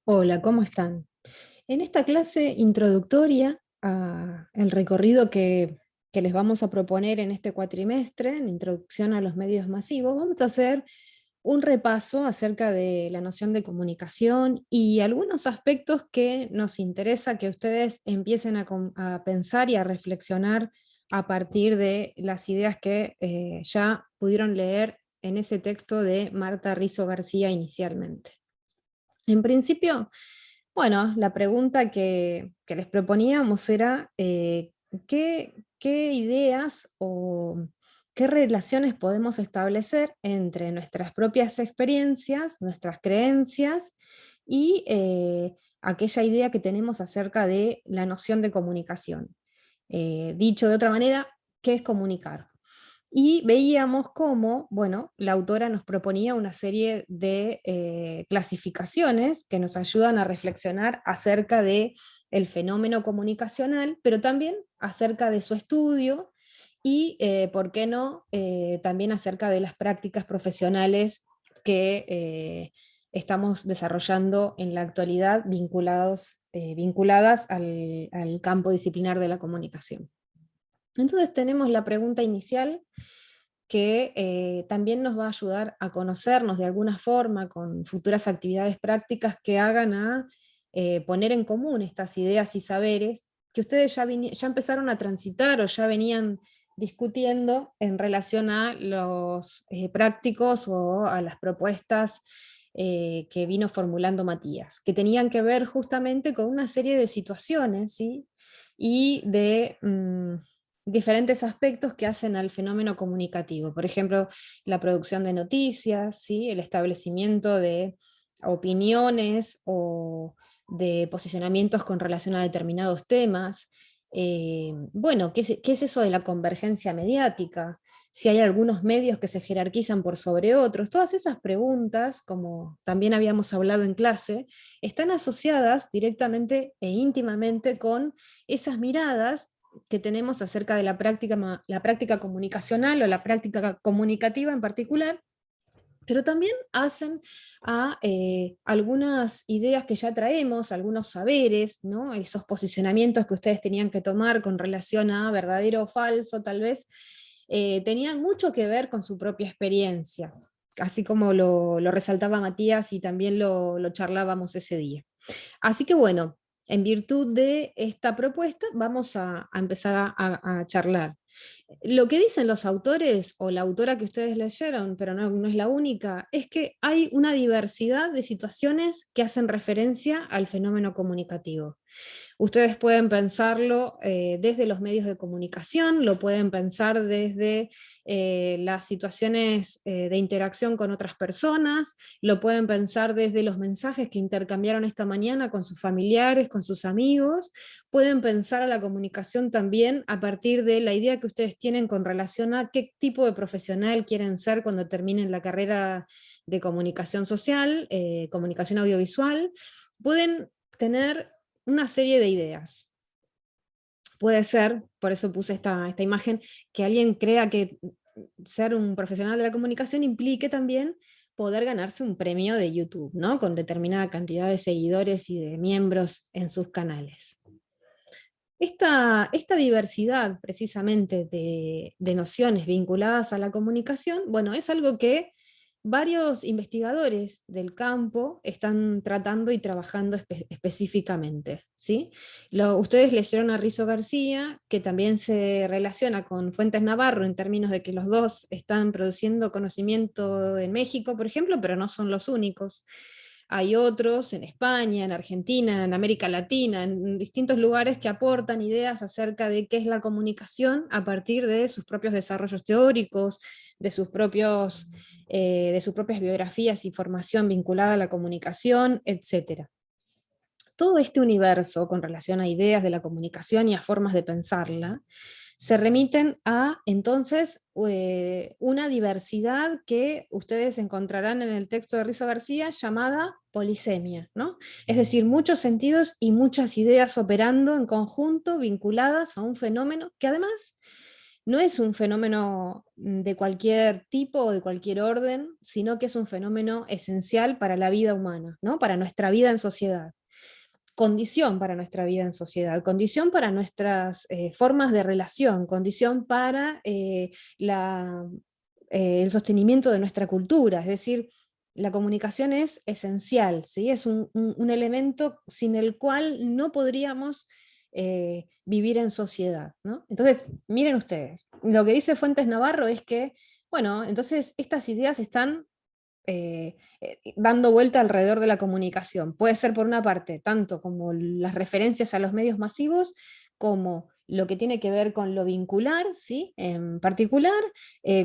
Hola, ¿cómo están? En esta clase introductoria al recorrido que les vamos a proponer en este cuatrimestre, en Introducción a los Medios Masivos, vamos a hacer un repaso acerca de la noción de comunicación y algunos aspectos que nos interesa que ustedes empiecen a pensar y a reflexionar a partir de las ideas que ya pudieron leer en ese texto de Marta Rizo García inicialmente. En principio, bueno, la pregunta que les proponíamos era qué ideas o qué relaciones podemos establecer entre nuestras propias experiencias, nuestras creencias y aquella idea que tenemos acerca de la noción de comunicación. Dicho de otra manera, ¿qué es comunicar? Y veíamos cómo, bueno, la autora nos proponía una serie de clasificaciones que nos ayudan a reflexionar acerca de el fenómeno comunicacional, pero también acerca de su estudio y, ¿por qué no?, también acerca de las prácticas profesionales que estamos desarrollando en la actualidad vinculadas al campo disciplinar de la comunicación. Entonces tenemos la pregunta inicial que también nos va a ayudar a conocernos de alguna forma con futuras actividades prácticas que hagan a poner en común estas ideas y saberes que ustedes ya empezaron a transitar o ya venían discutiendo en relación a los prácticos o a las propuestas que vino formulando Matías, que tenían que ver justamente con una serie de situaciones, ¿sí? Y de diferentes aspectos que hacen al fenómeno comunicativo. Por ejemplo, la producción de noticias, ¿sí? El establecimiento de opiniones o de posicionamientos con relación a determinados temas. Bueno, ¿qué es eso de la convergencia mediática? Si hay algunos medios que se jerarquizan por sobre otros. Todas esas preguntas, como también habíamos hablado en clase, están asociadas directamente e íntimamente con esas miradas que tenemos acerca de la práctica comunicacional o la práctica comunicativa en particular, pero también hacen a algunas ideas que ya traemos, algunos saberes, ¿no? Esos posicionamientos que ustedes tenían que tomar con relación a verdadero o falso, tal vez, tenían mucho que ver con su propia experiencia, así como lo resaltaba Matías y también lo charlábamos ese día. Así que bueno, en virtud de esta propuesta vamos a empezar a charlar. Lo que dicen los autores, o la autora que ustedes leyeron, pero no es la única, es que hay una diversidad de situaciones que hacen referencia al fenómeno comunicativo. Ustedes pueden pensarlo desde los medios de comunicación, lo pueden pensar desde las situaciones de interacción con otras personas, lo pueden pensar desde los mensajes que intercambiaron esta mañana con sus familiares, con sus amigos, pueden pensar a la comunicación también a partir de la idea que ustedes tienen con relación a qué tipo de profesional quieren ser cuando terminen la carrera de comunicación social, comunicación audiovisual. Pueden tener una serie de ideas. Puede ser, por eso puse esta imagen, que alguien crea que ser un profesional de la comunicación implique también poder ganarse un premio de YouTube, ¿no? Con determinada cantidad de seguidores y de miembros en sus canales. Esta diversidad precisamente de nociones vinculadas a la comunicación, bueno, es algo que varios investigadores del campo están tratando y trabajando específicamente, ¿sí? Ustedes leyeron a Rizo García, que también se relaciona con Fuentes Navarro en términos de que los dos están produciendo conocimiento en México, por ejemplo, pero no son los únicos. Hay otros en España, en Argentina, en América Latina, en distintos lugares que aportan ideas acerca de qué es la comunicación a partir de sus propios desarrollos teóricos, de de sus propias biografías y formación vinculada a la comunicación, etc. Todo este universo con relación a ideas de la comunicación y a formas de pensarla, se remiten a, entonces, una diversidad que ustedes encontrarán en el texto de Rizo García llamada polisemia, ¿no? Es decir, muchos sentidos y muchas ideas operando en conjunto, vinculadas a un fenómeno que además no es un fenómeno de cualquier tipo o de cualquier orden, sino que es un fenómeno esencial para la vida humana, ¿no? Para nuestra vida en sociedad. Condición para nuestra vida en sociedad, condición para nuestras formas de relación, condición para el sostenimiento de nuestra cultura, es decir, la comunicación es esencial, ¿sí? Es un elemento sin el cual no podríamos vivir en sociedad, ¿no? Entonces, miren ustedes, lo que dice Fuentes Navarro es que, bueno, entonces estas ideas están dando vuelta alrededor de la comunicación. Puede ser por una parte, tanto como las referencias a los medios masivos, como lo que tiene que ver con lo vincular, ¿sí? En particular,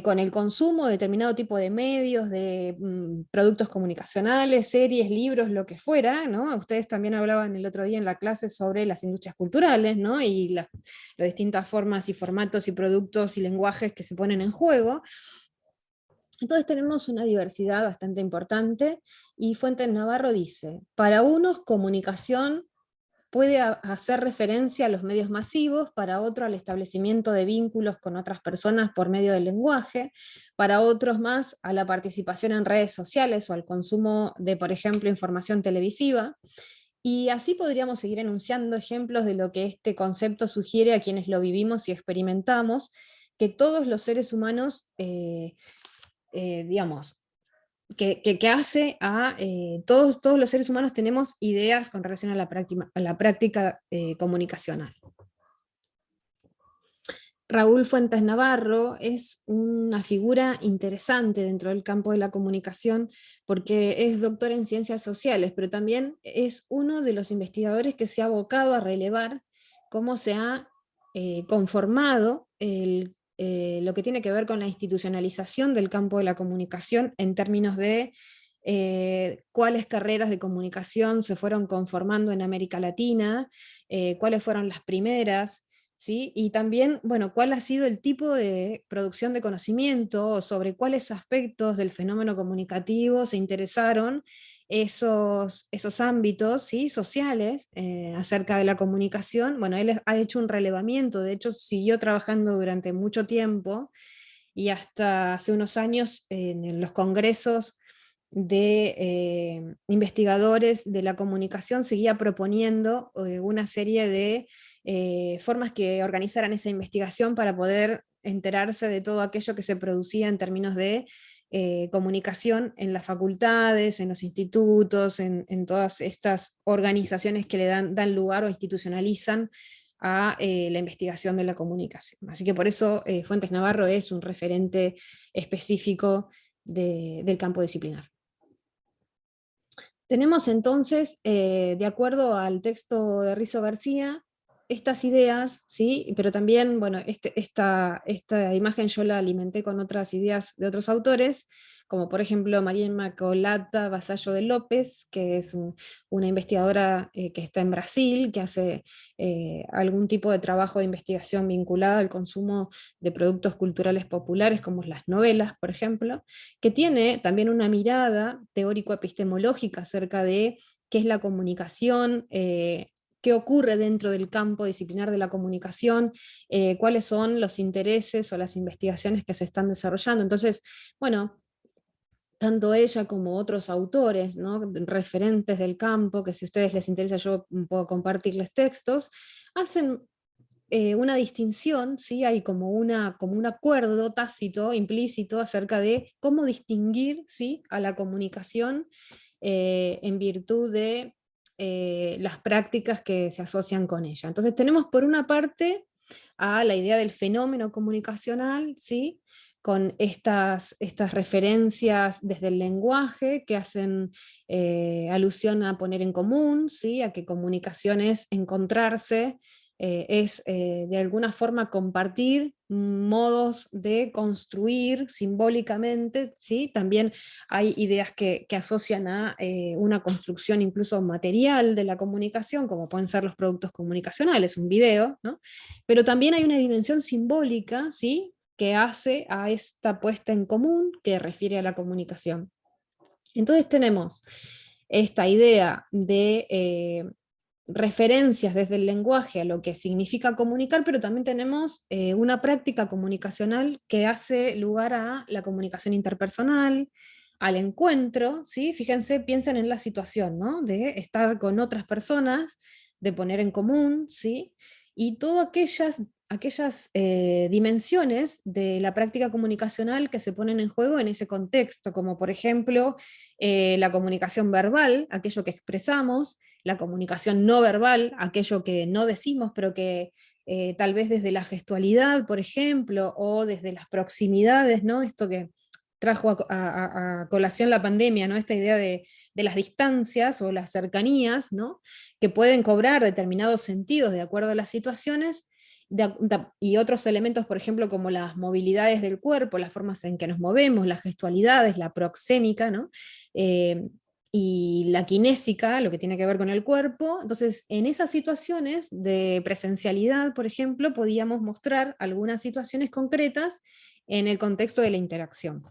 con el consumo de determinado tipo de medios, de productos comunicacionales, series, libros, lo que fuera, ¿no? Ustedes también hablaban el otro día en la clase sobre las industrias culturales, ¿no? Y las distintas formas y formatos y productos y lenguajes que se ponen en juego. Entonces tenemos una diversidad bastante importante y Fuentes Navarro dice, para unos comunicación puede hacer referencia a los medios masivos, para otro al establecimiento de vínculos con otras personas por medio del lenguaje, para otros más a la participación en redes sociales o al consumo de, por ejemplo, información televisiva. Y así podríamos seguir enunciando ejemplos de lo que este concepto sugiere a quienes lo vivimos y experimentamos, que todos los seres humanos digamos, que hace a todos los seres humanos tenemos ideas con relación a la práctica comunicacional. Raúl Fuentes Navarro es una figura interesante dentro del campo de la comunicación porque es doctor en ciencias sociales, pero también es uno de los investigadores que se ha abocado a relevar cómo se ha conformado lo que tiene que ver con la institucionalización del campo de la comunicación en términos de cuáles carreras de comunicación se fueron conformando en América Latina, cuáles fueron las primeras, ¿sí? Y también, bueno, cuál ha sido el tipo de producción de conocimiento, sobre cuáles aspectos del fenómeno comunicativo se interesaron esos ámbitos, ¿sí? Sociales acerca de la comunicación. Bueno, él ha hecho un relevamiento, de hecho siguió trabajando durante mucho tiempo y hasta hace unos años en los congresos de investigadores de la comunicación seguía proponiendo una serie de formas que organizaran esa investigación para poder enterarse de todo aquello que se producía en términos de comunicación en las facultades, en los institutos, en todas estas organizaciones que le dan lugar o institucionalizan a la investigación de la comunicación. Así que por eso Fuentes Navarro es un referente específico del campo disciplinar. Tenemos entonces, de acuerdo al texto de Rizo García, estas ideas, ¿sí? Pero también, bueno, esta imagen yo la alimenté con otras ideas de otros autores, como por ejemplo María Inmaculada Vasallo de López, que es una investigadora que está en Brasil, que hace algún tipo de trabajo de investigación vinculada al consumo de productos culturales populares, como las novelas, por ejemplo, que tiene también una mirada teórico-epistemológica acerca de qué es la comunicación, qué ocurre dentro del campo disciplinar de la comunicación, cuáles son los intereses o las investigaciones que se están desarrollando. Entonces, bueno, tanto ella como otros autores, ¿no? Referentes del campo, que si a ustedes les interesa yo puedo compartirles textos, hacen una distinción, ¿sí? Hay como un acuerdo tácito, implícito, acerca de cómo distinguir, ¿sí? A la comunicación en virtud de las prácticas que se asocian con ella. Entonces tenemos por una parte a la idea del fenómeno comunicacional, ¿sí? Con estas referencias desde el lenguaje que hacen alusión a poner en común, ¿sí? A que comunicación es encontrarse, es de alguna forma compartir modos de construir simbólicamente, ¿sí? También hay ideas que asocian a una construcción incluso material de la comunicación, como pueden ser los productos comunicacionales, un video, ¿no? Pero también hay una dimensión simbólica, ¿sí? Que hace a esta puesta en común que refiere a la comunicación. Entonces tenemos esta idea de referencias desde el lenguaje a lo que significa comunicar, pero también tenemos una práctica comunicacional que hace lugar a la comunicación interpersonal, al encuentro, ¿sí? Fíjense, piensen en la situación, ¿no? De estar con otras personas, de poner en común, ¿sí? Y todas aquellas dimensiones de la práctica comunicacional que se ponen en juego en ese contexto, como por ejemplo la comunicación verbal, aquello que expresamos, la comunicación no verbal, aquello que no decimos, pero que tal vez desde la gestualidad, por ejemplo, o desde las proximidades, ¿no? Esto que trajo a colación la pandemia, ¿no? Esta idea de las distancias o las cercanías, ¿no? Que pueden cobrar determinados sentidos de acuerdo a las situaciones, y otros elementos, por ejemplo, como las movilidades del cuerpo, las formas en que nos movemos, las gestualidades, la proxémica, ¿no? Eh, y la kinésica, lo que tiene que ver con el cuerpo. Entonces, en esas situaciones de presencialidad, por ejemplo, podíamos mostrar algunas situaciones concretas en el contexto de la interacción.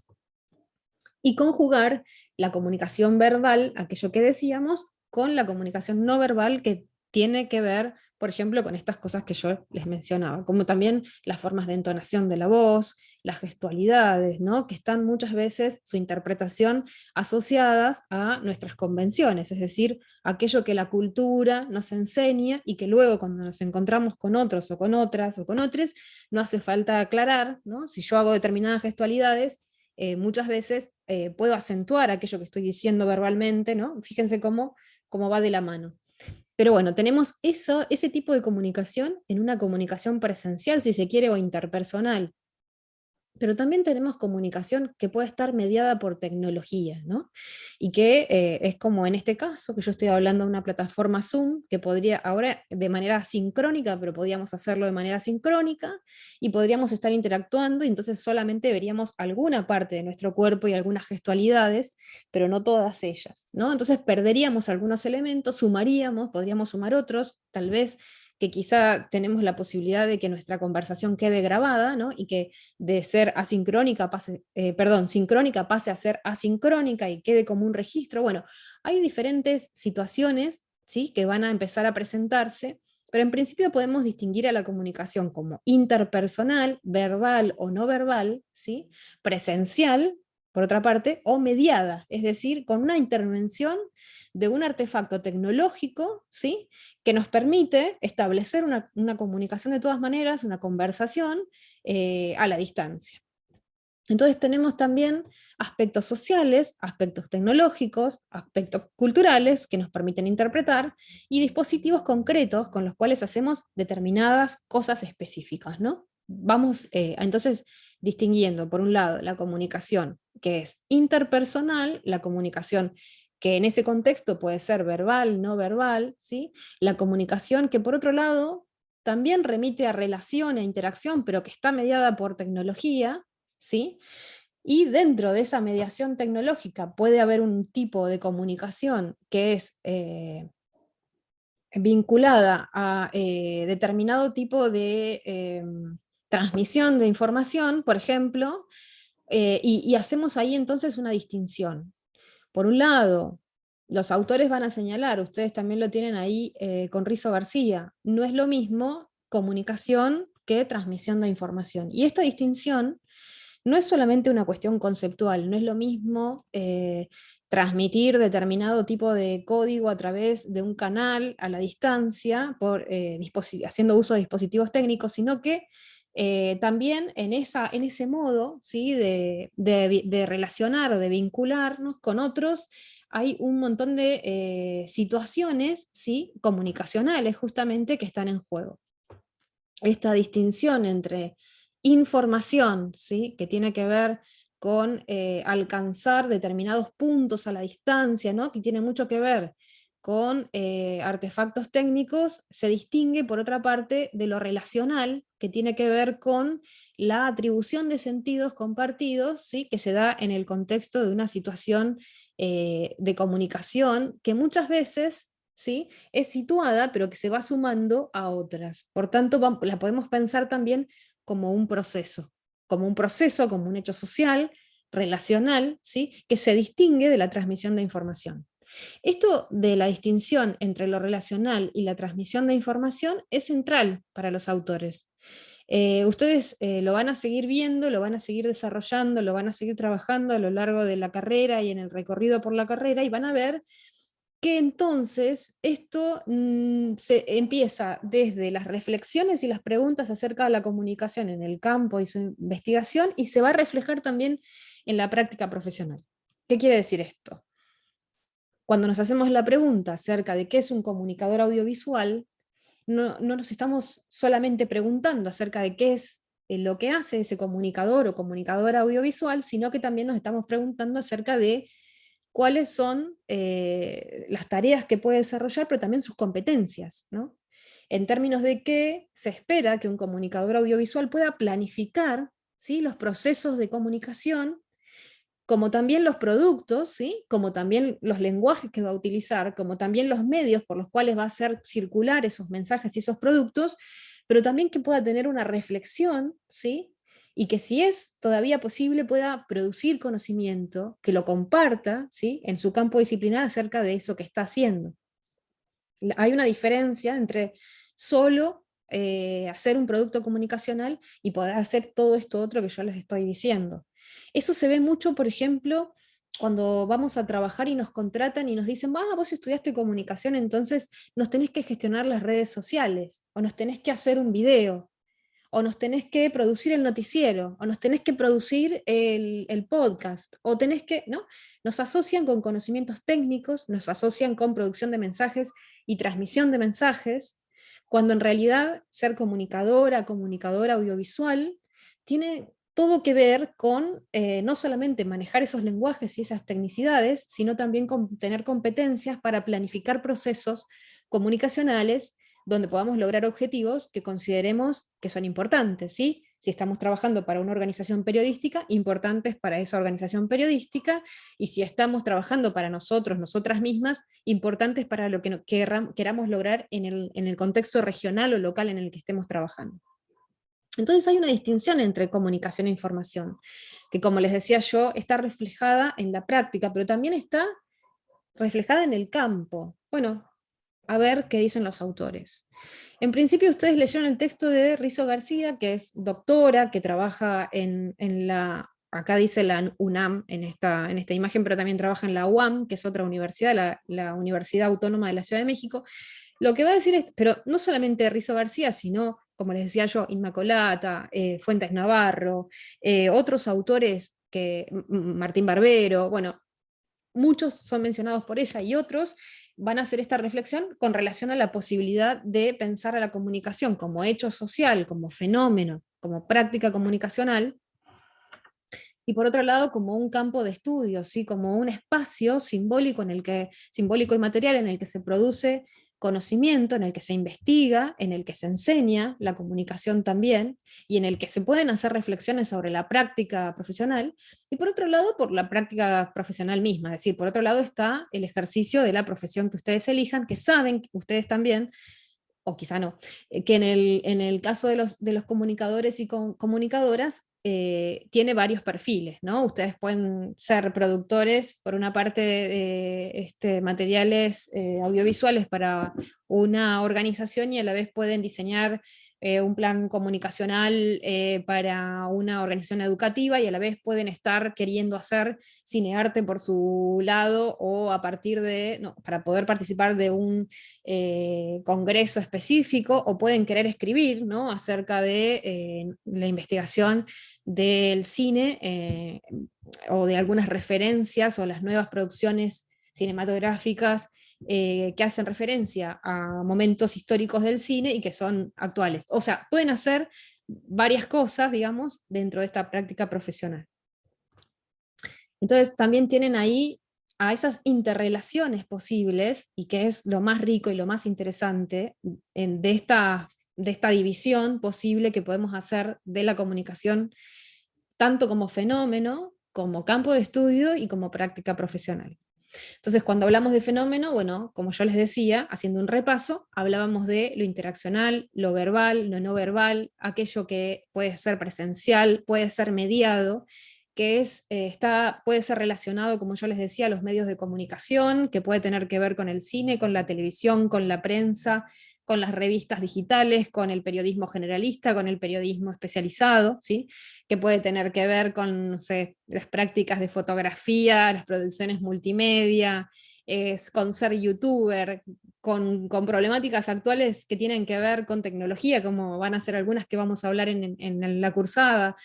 Y conjugar la comunicación verbal, aquello que decíamos, con la comunicación no verbal que tiene que ver, por ejemplo, con estas cosas que yo les mencionaba, como también las formas de entonación de la voz, las gestualidades, ¿no? Que están muchas veces su interpretación asociadas a nuestras convenciones, es decir, aquello que la cultura nos enseña y que luego cuando nos encontramos con otros o con otras o con otros, no hace falta aclarar, ¿no? Si yo hago determinadas gestualidades, muchas veces puedo acentuar aquello que estoy diciendo verbalmente, ¿no? Fíjense cómo va de la mano. Pero bueno, tenemos ese tipo de comunicación en una comunicación presencial, si se quiere, o interpersonal. Pero también tenemos comunicación que puede estar mediada por tecnología, ¿no? Y que es como en este caso, que yo estoy hablando de una plataforma Zoom, que podría ahora de manera sincrónica, pero podríamos hacerlo de manera sincrónica, y podríamos estar interactuando, y entonces solamente veríamos alguna parte de nuestro cuerpo y algunas gestualidades, pero no todas ellas, ¿no? Entonces perderíamos algunos elementos, sumaríamos, podríamos sumar otros, tal vez que quizá tenemos la posibilidad de que nuestra conversación quede grabada, ¿no? Y que de ser asincrónica sincrónica pase a ser asincrónica y quede como un registro. Bueno, hay diferentes situaciones, ¿sí? Que van a empezar a presentarse, pero en principio podemos distinguir a la comunicación como interpersonal, verbal o no verbal, ¿sí? Presencial, por otra parte, o mediada, es decir, con una intervención de un artefacto tecnológico, ¿sí? Que nos permite establecer una comunicación de todas maneras, una conversación a la distancia. Entonces tenemos también aspectos sociales, aspectos tecnológicos, aspectos culturales que nos permiten interpretar, y dispositivos concretos con los cuales hacemos determinadas cosas específicas, ¿no? Vamos entonces distinguiendo, por un lado, la comunicación que es interpersonal, la comunicación que en ese contexto puede ser verbal, no verbal, ¿sí? La comunicación que por otro lado también remite a relación e interacción, pero que está mediada por tecnología, ¿sí? Y dentro de esa mediación tecnológica puede haber un tipo de comunicación que es vinculada a determinado tipo de transmisión de información, por ejemplo, y hacemos ahí entonces una distinción. Por un lado, los autores van a señalar, ustedes también lo tienen ahí con Rizo García, no es lo mismo comunicación que transmisión de información. Y esta distinción no es solamente una cuestión conceptual, no es lo mismo transmitir determinado tipo de código a través de un canal a la distancia, haciendo uso de dispositivos técnicos, sino que también en ese modo, ¿sí? de relacionar o de vincularnos con otros, hay un montón de situaciones, ¿sí? Comunicacionales justamente que están en juego. Esta distinción entre información, ¿sí? Que tiene que ver con alcanzar determinados puntos a la distancia, ¿no? Que tiene mucho que ver con artefactos técnicos, se distingue por otra parte de lo relacional, que tiene que ver con la atribución de sentidos compartidos, ¿sí? Que se da en el contexto de una situación de comunicación que muchas veces, ¿sí? Es situada, pero que se va sumando a otras. Por tanto, la podemos pensar también como un proceso, como un hecho social, relacional, ¿sí? Que se distingue de la transmisión de información. Esto de la distinción entre lo relacional y la transmisión de información es central para los autores. Ustedes lo van a seguir viendo, lo van a seguir desarrollando, lo van a seguir trabajando a lo largo de la carrera y en el recorrido por la carrera, y van a ver que entonces esto se empieza desde las reflexiones y las preguntas acerca de la comunicación en el campo y su investigación, y se va a reflejar también en la práctica profesional. ¿Qué quiere decir esto? Cuando nos hacemos la pregunta acerca de qué es un comunicador audiovisual, no nos estamos solamente preguntando acerca de qué es lo que hace ese comunicador o comunicadora audiovisual, sino que también nos estamos preguntando acerca de cuáles son las tareas que puede desarrollar, pero también sus competencias, ¿no? En términos de que se espera que un comunicador audiovisual pueda planificar, ¿sí?, los procesos de comunicación, como también los productos, ¿sí?, como también los lenguajes que va a utilizar, como también los medios por los cuales va a hacer circular esos mensajes y esos productos, pero también que pueda tener una reflexión, ¿sí?, y que si es todavía posible pueda producir conocimiento, que lo comparta, ¿sí?, en su campo disciplinar acerca de eso que está haciendo. Hay una diferencia entre solo hacer un producto comunicacional y poder hacer todo esto otro que yo les estoy diciendo. Eso se ve mucho, por ejemplo, cuando vamos a trabajar y nos contratan y nos dicen, vos estudiaste comunicación, entonces nos tenés que gestionar las redes sociales, o nos tenés que hacer un video, o nos tenés que producir el noticiero, o nos tenés que producir el podcast, o tenés que, ¿no? Nos asocian con conocimientos técnicos, nos asocian con producción de mensajes y transmisión de mensajes, cuando en realidad ser comunicadora, comunicadora audiovisual, tiene todo que ver con no solamente manejar esos lenguajes y esas tecnicidades, sino también con tener competencias para planificar procesos comunicacionales donde podamos lograr objetivos que consideremos que son importantes, ¿sí? Si estamos trabajando para una organización periodística, importantes para esa organización periodística, y si estamos trabajando para nosotros, nosotras mismas, importantes para lo que queramos lograr en el contexto regional o local en el que estemos trabajando. Entonces hay una distinción entre comunicación e información, que como les decía yo, está reflejada en la práctica, pero también está reflejada en el campo. Bueno, a ver qué dicen los autores. En principio ustedes leyeron el texto de Rizo García, que es doctora, que trabaja en la, acá dice la UNAM en esta imagen, pero también trabaja en la UAM, que es otra universidad, la Universidad Autónoma de la Ciudad de México. Lo que va a decir es, pero no solamente Rizo García, sino, como les decía yo, Inmacolata, Fuentes Navarro, otros autores que, Martín Barbero, bueno, muchos son mencionados por ella y otros van a hacer esta reflexión con relación a la posibilidad de pensar a la comunicación como hecho social, como fenómeno, como práctica comunicacional, y por otro lado como un campo de estudio, ¿sí?, como un espacio simbólico, simbólico y material en el que se produce conocimiento, en el que se investiga, en el que se enseña la comunicación también, y en el que se pueden hacer reflexiones sobre la práctica profesional, y por otro lado por la práctica profesional misma, es decir, por otro lado está el ejercicio de la profesión que ustedes elijan, que saben ustedes también, o quizá no, que en el caso de los comunicadores y comunicadoras, tiene varios perfiles, ¿no? Ustedes pueden ser productores, por una parte, de materiales audiovisuales para una organización, y a la vez pueden diseñar un plan comunicacional para una organización educativa, y a la vez pueden estar queriendo hacer cinearte por su lado, o a partir de, no, para poder participar de un congreso específico, o pueden querer escribir, ¿no?, acerca de la investigación del cine, o de algunas referencias o las nuevas producciones cinematográficas que hacen referencia a momentos históricos del cine y que son actuales. O sea, pueden hacer varias cosas, digamos, dentro de esta práctica profesional. Entonces también tienen ahí a esas interrelaciones posibles, y que es lo más rico y lo más interesante de esta división posible que podemos hacer de la comunicación, tanto como fenómeno, como campo de estudio y como práctica profesional. Entonces, cuando hablamos de fenómeno, bueno, como yo les decía, haciendo un repaso, hablábamos de lo interaccional, lo verbal, lo no verbal, aquello que puede ser presencial, puede ser mediado, que puede ser relacionado, como yo les decía, a los medios de comunicación, que puede tener que ver con el cine, con la televisión, con la prensa, con las revistas digitales, con el periodismo generalista, con el periodismo especializado, ¿sí? Que puede tener que ver con, no sé, las prácticas de fotografía, las producciones multimedia, con ser youtuber, con problemáticas actuales que tienen que ver con tecnología, como van a ser algunas que vamos a hablar en la cursada.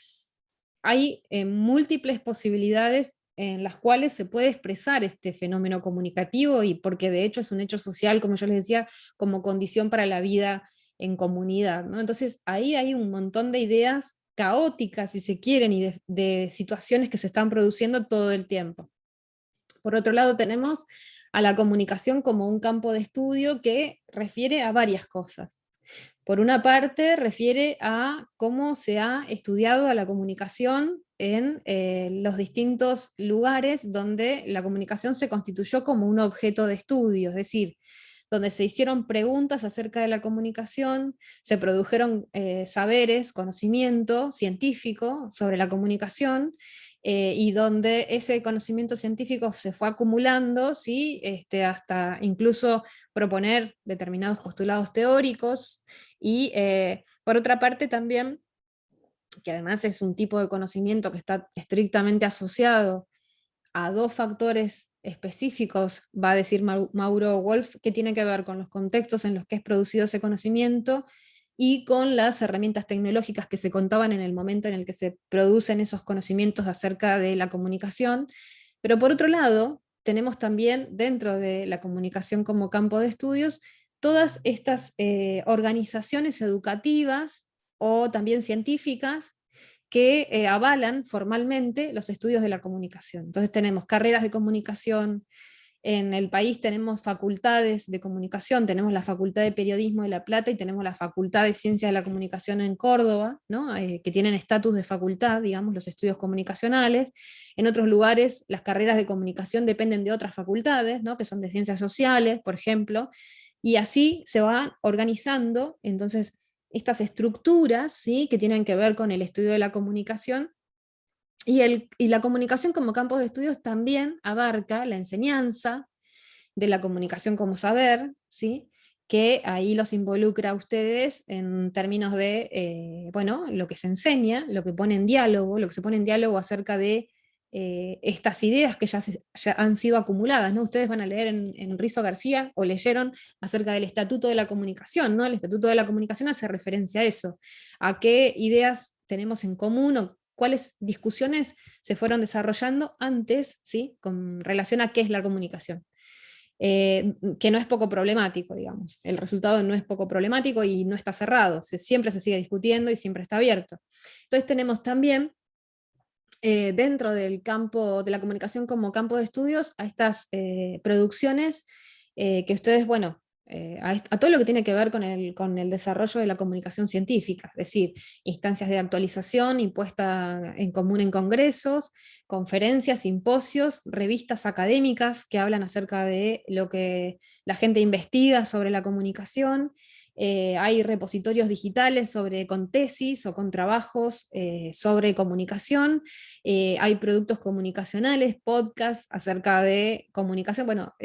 Hay múltiples posibilidades en las cuales se puede expresar este fenómeno comunicativo, y porque de hecho es un hecho social, como yo les decía, como condición para la vida en comunidad, ¿no? Entonces ahí hay un montón de ideas caóticas, si se quieren, y de situaciones que se están produciendo todo el tiempo. Por otro lado, tenemos a la comunicación como un campo de estudio que refiere a varias cosas. Por una parte, refiere a cómo se ha estudiado a la comunicación en los distintos lugares donde la comunicación se constituyó como un objeto de estudio, es decir, donde se hicieron preguntas acerca de la comunicación, se produjeron saberes, conocimiento científico sobre la comunicación, y donde ese conocimiento científico se fue acumulando, ¿sí? Hasta incluso proponer determinados postulados teóricos, y por otra parte también, que además es un tipo de conocimiento que está estrictamente asociado a dos factores específicos, va a decir Mauro Wolf, que tiene que ver con los contextos en los que es producido ese conocimiento y con las herramientas tecnológicas que se contaban en el momento en el que se producen esos conocimientos acerca de la comunicación. Pero por otro lado, tenemos también dentro de la comunicación como campo de estudios todas estas organizaciones educativas o también científicas que avalan formalmente los estudios de la comunicación. Entonces tenemos carreras de comunicación, en el país tenemos facultades de comunicación, tenemos la Facultad de Periodismo de La Plata y tenemos la Facultad de Ciencias de la Comunicación en Córdoba, ¿no? Que tienen estatus de facultad, digamos, los estudios comunicacionales. En otros lugares las carreras de comunicación dependen de otras facultades, ¿no? Que son de ciencias sociales, por ejemplo, y así se van organizando. Entonces estas estructuras, ¿sí? Que tienen que ver con el estudio de la comunicación, y la comunicación como campo de estudios también abarca la enseñanza de la comunicación como saber, ¿sí? Que ahí los involucra a ustedes en términos de, bueno, lo que se enseña, lo que pone en diálogo, lo que se pone en diálogo acerca de estas ideas que ya han sido acumuladas, ¿no? Ustedes van a leer en Rizo García, o leyeron acerca del Estatuto de la Comunicación, ¿no? El Estatuto de la Comunicación hace referencia a eso, a qué ideas tenemos en común, o cuáles discusiones se fueron desarrollando antes, ¿sí? Con relación a qué es la comunicación. Que no es poco problemático, digamos. El resultado no es poco problemático y no está cerrado, siempre se sigue discutiendo y siempre está abierto. Entonces tenemos también, dentro del campo de la comunicación como campo de estudios, a estas producciones que ustedes, bueno, a todo lo que tiene que ver con el desarrollo de la comunicación científica, es decir, instancias de actualización impuesta en común en congresos, conferencias, simposios, revistas académicas que hablan acerca de lo que la gente investiga sobre la comunicación. Hay repositorios digitales con tesis o con trabajos sobre comunicación. Hay productos comunicacionales, podcasts acerca de comunicación. Bueno,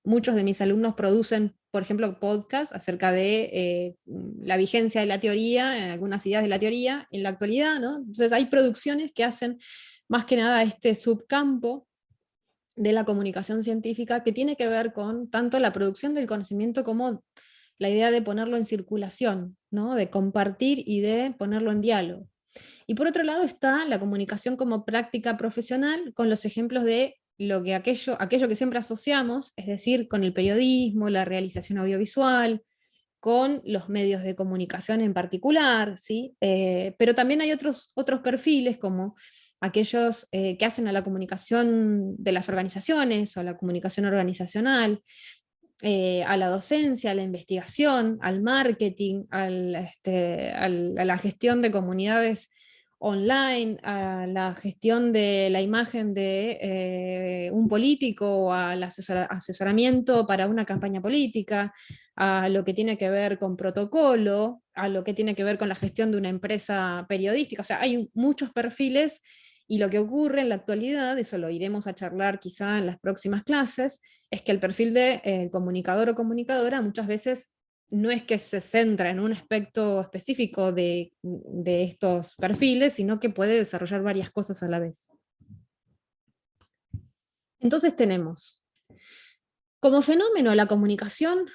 muchos de mis alumnos producen, por ejemplo, podcasts acerca de la vigencia de la teoría, algunas ideas de la teoría en la actualidad, ¿no? Entonces hay producciones que hacen más que nada este subcampo de la comunicación científica, que tiene que ver con tanto la producción del conocimiento como la idea de ponerlo en circulación, ¿no? De compartir y de ponerlo en diálogo. Y por otro lado está la comunicación como práctica profesional, con los ejemplos de aquello que siempre asociamos, es decir, con el periodismo, la realización audiovisual, con los medios de comunicación en particular, ¿sí? Pero también hay otros perfiles, como aquellos que hacen a la comunicación de las organizaciones o a la comunicación organizacional, a la docencia, a la investigación, al marketing, a la gestión de comunidades online, a la gestión de la imagen de un político, al asesoramiento para una campaña política, a lo que tiene que ver con protocolo, a lo que tiene que ver con la gestión de una empresa periodística. O sea, hay muchos perfiles Y lo que ocurre en la actualidad, eso lo iremos a charlar quizá en las próximas clases, es que el perfil de comunicador o comunicadora muchas veces no es que se centra en un aspecto específico de estos perfiles, sino que puede desarrollar varias cosas a la vez. Entonces tenemos, como fenómeno, la comunicación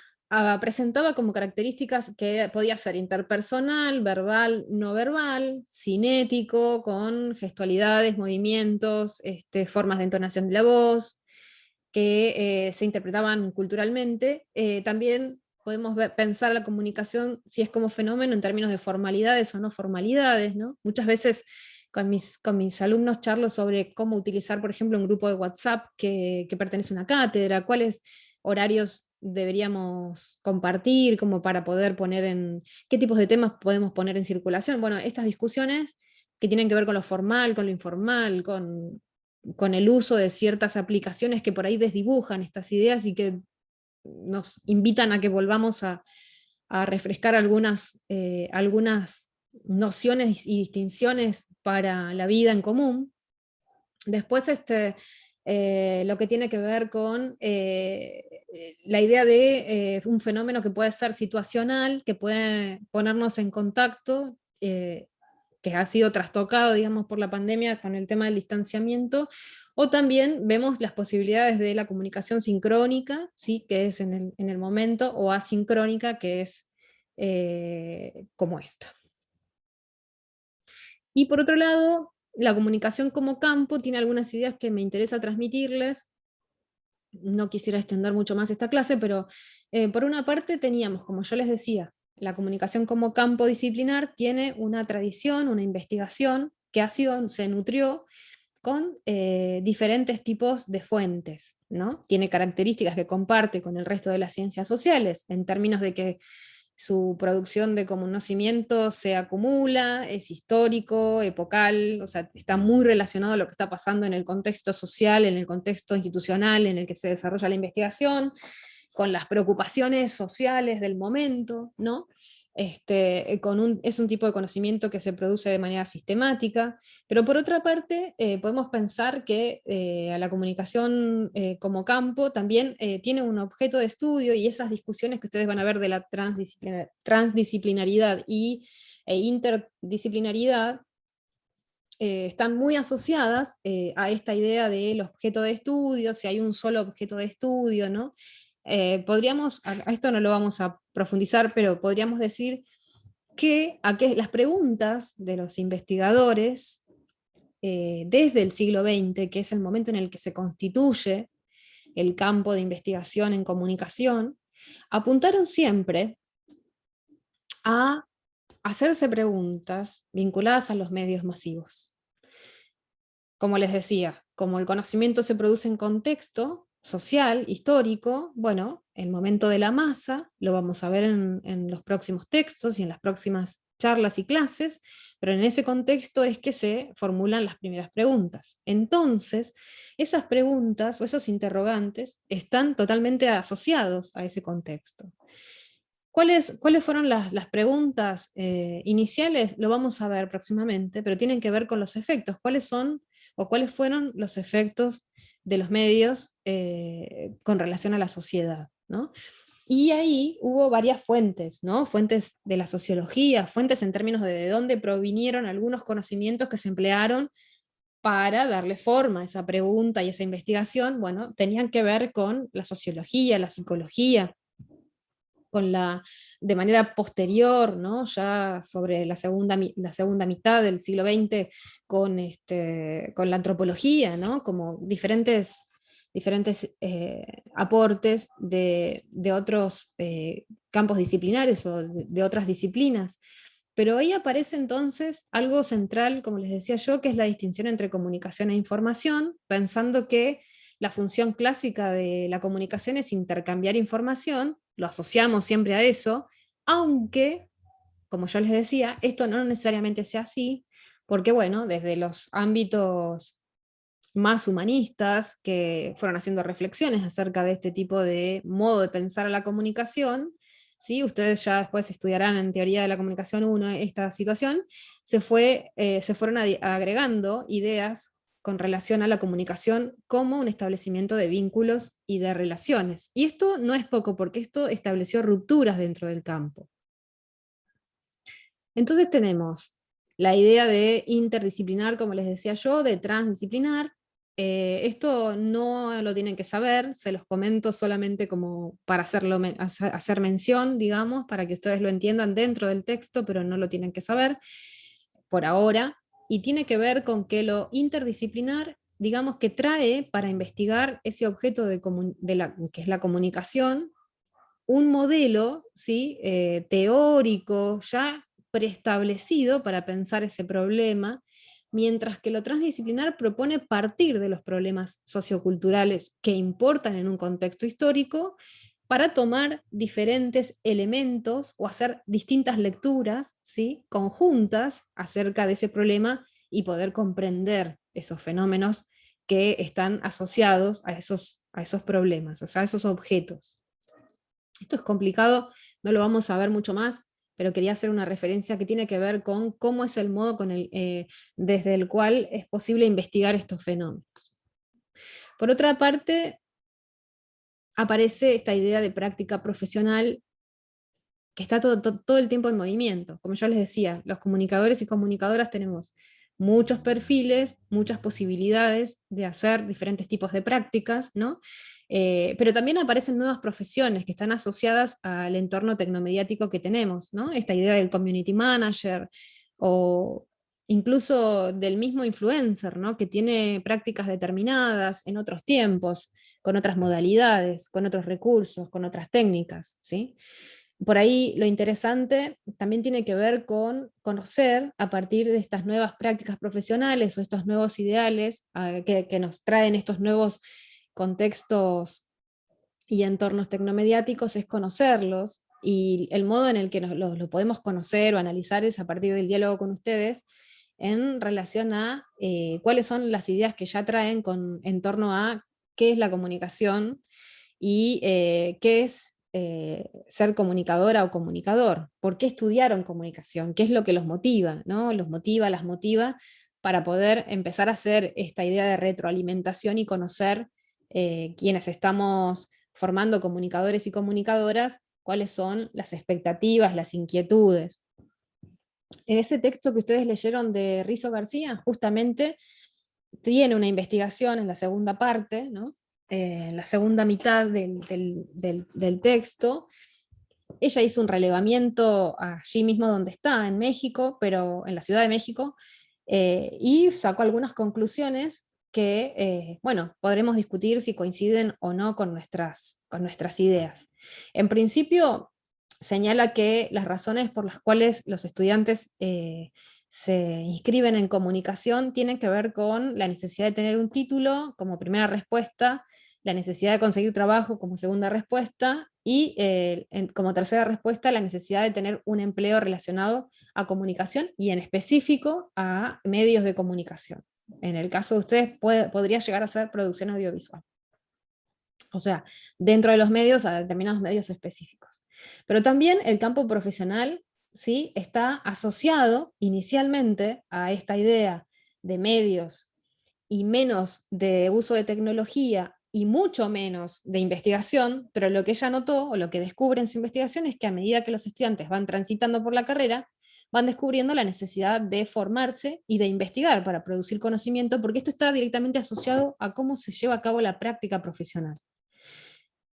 presentaba como características que podía ser interpersonal, verbal, no verbal, cinético, con gestualidades, movimientos, formas de entonación de la voz, que se interpretaban culturalmente. También podemos pensar la comunicación si es como fenómeno en términos de formalidades o no formalidades, ¿no? Muchas veces con mis alumnos charlo sobre cómo utilizar, por ejemplo, un grupo de WhatsApp que pertenece a una cátedra, cuáles horarios deberíamos compartir, como para poder poner en, qué tipos de temas podemos poner en circulación. Bueno, estas discusiones que tienen que ver con lo formal, con lo informal, con el uso de ciertas aplicaciones que por ahí desdibujan estas ideas y que nos invitan a que volvamos a refrescar algunas nociones y distinciones para la vida en común. Después, lo que tiene que ver con la idea de un fenómeno que puede ser situacional, que puede ponernos en contacto, que ha sido trastocado, digamos, por la pandemia con el tema del distanciamiento, o también vemos las posibilidades de la comunicación sincrónica, ¿sí? Que es en el momento, o asincrónica, que es como esta. Y por otro lado, la comunicación como campo tiene algunas ideas que me interesa transmitirles. No quisiera extender mucho más esta clase, pero por una parte teníamos, como yo les decía, la comunicación como campo disciplinar tiene una tradición, una investigación que se nutrió con diferentes tipos de fuentes, ¿no? Tiene características que comparte con el resto de las ciencias sociales, en términos de que su producción de conocimiento se acumula, es histórico, epocal, o sea, está muy relacionado a lo que está pasando en el contexto social, en el contexto institucional en el que se desarrolla la investigación, con las preocupaciones sociales del momento, ¿no? Es un tipo de conocimiento que se produce de manera sistemática, pero por otra parte podemos pensar que a la comunicación como campo también tiene un objeto de estudio, y esas discusiones que ustedes van a ver de la transdisciplinaridad e interdisciplinaridad están muy asociadas a esta idea del objeto de estudio, si hay un solo objeto de estudio, ¿no? A esto no lo vamos a profundizar, pero podríamos decir que las preguntas de los investigadores desde el siglo XX, que es el momento en el que se constituye el campo de investigación en comunicación, apuntaron siempre a hacerse preguntas vinculadas a los medios masivos. Como les decía, como el conocimiento se produce en contexto social, histórico, bueno, el momento de la masa, lo vamos a ver en los próximos textos y en las próximas charlas y clases, pero en ese contexto es que se formulan las primeras preguntas. Entonces, esas preguntas o esos interrogantes están totalmente asociados a ese contexto. ¿Cuáles fueron las preguntas iniciales? Lo vamos a ver próximamente, pero tienen que ver con los efectos. ¿Cuáles son o cuáles fueron los efectos de los medios con relación a la sociedad, ¿no? Y ahí hubo varias fuentes, ¿no? Fuentes de la sociología, fuentes en términos de dónde provinieron algunos conocimientos que se emplearon para darle forma a esa pregunta y esa investigación. Bueno, tenían que ver con la sociología, la psicología, de manera posterior, ¿no? Ya sobre la segunda mitad del siglo XX, con la antropología, ¿no? Como diferentes aportes de otros campos disciplinares o de otras disciplinas. Pero ahí aparece entonces algo central, como les decía yo, que es la distinción entre comunicación e información, pensando que la función clásica de la comunicación es intercambiar información, lo asociamos siempre a eso, aunque, como yo les decía, esto no necesariamente sea así, porque bueno, desde los ámbitos más humanistas que fueron haciendo reflexiones acerca de este tipo de modo de pensar a la comunicación, ¿sí? Ustedes ya después estudiarán en Teoría de la Comunicación 1 esta situación, se fueron agregando ideas con relación a la comunicación como un establecimiento de vínculos y de relaciones. Y esto no es poco, porque esto estableció rupturas dentro del campo. Entonces tenemos la idea de interdisciplinar, como les decía yo, de transdisciplinar. Esto no lo tienen que saber, se los comento solamente como para hacer mención, digamos, para que ustedes lo entiendan dentro del texto, pero no lo tienen que saber por ahora. Y tiene que ver con que lo interdisciplinar, digamos, que trae para investigar ese objeto que es la comunicación, un modelo, ¿sí? Teórico ya preestablecido para pensar ese problema, mientras que lo transdisciplinar propone partir de los problemas socioculturales que importan en un contexto histórico para tomar diferentes elementos o hacer distintas lecturas, ¿sí? Conjuntas acerca de ese problema y poder comprender esos fenómenos que están asociados a esos problemas, o sea, a esos objetos. Esto es complicado, no lo vamos a ver mucho más, pero quería hacer una referencia que tiene que ver con cómo es el modo desde el cual es posible investigar estos fenómenos. Por otra parte, aparece esta idea de práctica profesional que está todo el tiempo en movimiento. Como yo les decía, los comunicadores y comunicadoras tenemos muchos perfiles, muchas posibilidades de hacer diferentes tipos de prácticas, ¿no? Pero también aparecen nuevas profesiones que están asociadas al entorno tecnomediático que tenemos, ¿no? Esta idea del community manager, o incluso del mismo influencer, ¿no? Que tiene prácticas determinadas en otros tiempos, con otras modalidades, con otros recursos, con otras técnicas, ¿sí? Por ahí lo interesante también tiene que ver con conocer a partir de estas nuevas prácticas profesionales o estos nuevos ideales que nos traen estos nuevos contextos y entornos tecnomediáticos, es conocerlos, y el modo en el que lo podemos conocer o analizar es a partir del diálogo con ustedes en relación a cuáles son las ideas que ya traen en torno a qué es la comunicación y qué es ser comunicadora o comunicador, por qué estudiaron comunicación, qué es lo que los motiva, ¿no? Los motiva, las motiva para poder empezar a hacer esta idea de retroalimentación y conocer quienes estamos formando comunicadores y comunicadoras, cuáles son las expectativas, las inquietudes. En ese texto que ustedes leyeron de Rizo García, justamente tiene una investigación en la segunda parte, ¿no? En la segunda mitad del texto. Ella hizo un relevamiento allí mismo donde está, en México, pero en la Ciudad de México, y sacó algunas conclusiones que, bueno, podremos discutir si coinciden o no con nuestras ideas. En principio, señala que las razones por las cuales los estudiantes se inscriben en comunicación tienen que ver con la necesidad de tener un título como primera respuesta, la necesidad de conseguir trabajo como segunda respuesta, y como tercera respuesta la necesidad de tener un empleo relacionado a comunicación y en específico a medios de comunicación. En el caso de ustedes podría llegar a ser producción audiovisual. O sea, dentro de los medios, a determinados medios específicos. Pero también el campo profesional, ¿sí? Está asociado inicialmente a esta idea de medios y menos de uso de tecnología y mucho menos de investigación, pero lo que ella notó o lo que descubre en su investigación es que a medida que los estudiantes van transitando por la carrera, van descubriendo la necesidad de formarse y de investigar para producir conocimiento, porque esto está directamente asociado a cómo se lleva a cabo la práctica profesional.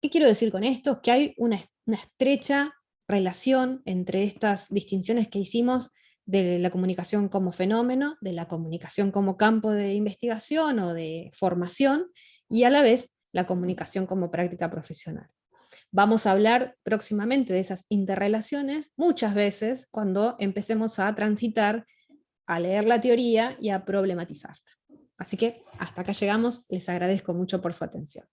¿Qué quiero decir con esto? Que hay una estrecha relación entre estas distinciones que hicimos de la comunicación como fenómeno, de la comunicación como campo de investigación o de formación, y a la vez la comunicación como práctica profesional. Vamos a hablar próximamente de esas interrelaciones muchas veces cuando empecemos a transitar, a leer la teoría y a problematizarla. Así que hasta acá llegamos, les agradezco mucho por su atención.